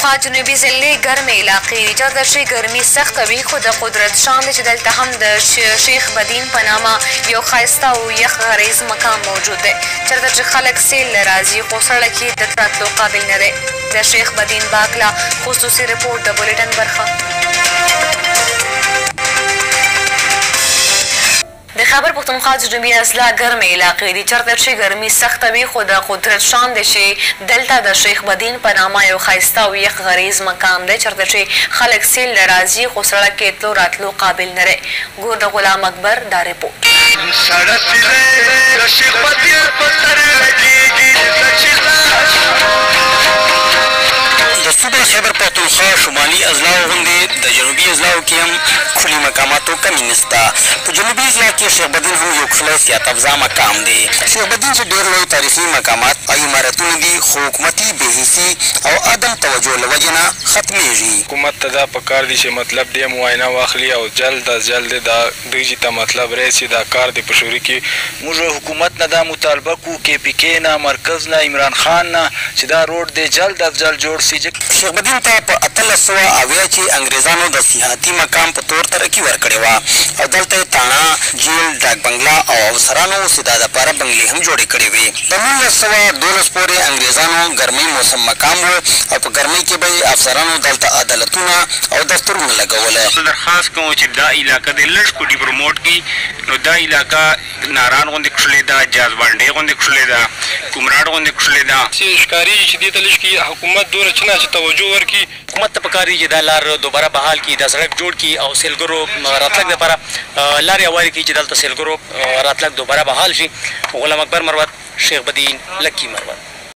پښتونخوا جنوبي ضلع ګرمې علاقې دي. چېرته چې ګرمي سخته وي خو د قدرت شان دی چې دلته هم د شیخ بدین په نامه یو ښایسته او یخ غریز مقام موجود دی. چېرته چې خلک سیل له راځي خو سړک یې د راتلو قابل نه دی. د شیخ بدین باکله خصوصي رپورټ د بولیټن برخه. د خیبر پښتونخوا جنوبي اضلاع ګرمې علاقې دي. چېرته چې ګرمي سخته وي خو د قدرت شان دی چې دلته د شیخ بدین په نامه یو ښایسته او یخ غریز مقام دی. چېرته چې خلک سیل له راځي خو سړک یې تلو راتلو قابل نه دی. ګور د غلام اکبر دا رپورټ. د صوبې خیبر پښتونخوا شمالي اضلاعو غوندې د جنوبي اضلاعو کې هم ښکلي مقاماتو کمي نشته. په جنوبي اضلاع کې شیخ بدین هم یو ښکلی صحت افزا مقام دی. شیخ بدین چې ډېر لوی تاریخي مقامات او عمارتونه دي خو حکومتي بېحسي او عدم توجه له وجې نه ختمېږي. حکومت ته دا پکار دي چې مطلب دې معاینه واخلي او جلد از جلد دا دوی چې ته مطلب راسي دا کار دې په شوري کې. موږ حکومت نه دا مطالبه کوو KPK نه مرکز نه عمران خان نه چې دا روډ دې جلد از جلد جوړ سي. شیخ بدین ته په 1880 کې انګریزانو د سیاحتي مقام په طور ترقي ورکړې وه او دلته یې تاڼه، جیل، ډاک بنګله او افسرانو اوسېدا دپاره بنګلې هم جوړې کړې وې. د 1912 پورې انګریزانو ګرمۍ موسم مقام و او په ګرمۍ کې به یې افسرانو دلته عدالتونه او دفترونه لګوله. درخواست کوم چې دا علاقه د لږ کوټي پروموټ کړي. نو دا علاقه ناران غوندې کښلې ده، جاذبانډۍ غوندې کښلې ده، کومراډ غوندې کښلې ده. ښکارېږي چې دې ته لږ کې حکومت دومره چې چې توجه ورکړي. حکومت ته پکار دي چې دا لار دوباره بحال کړي، دا سړک جوړ کړي او سیلګرو راتلک دپاره لارې هوارې کړي چې دلته سیلګرو راتلک دوباره بحال شي. غلام اکبر مروت، شیخ بدین، لکي مروت.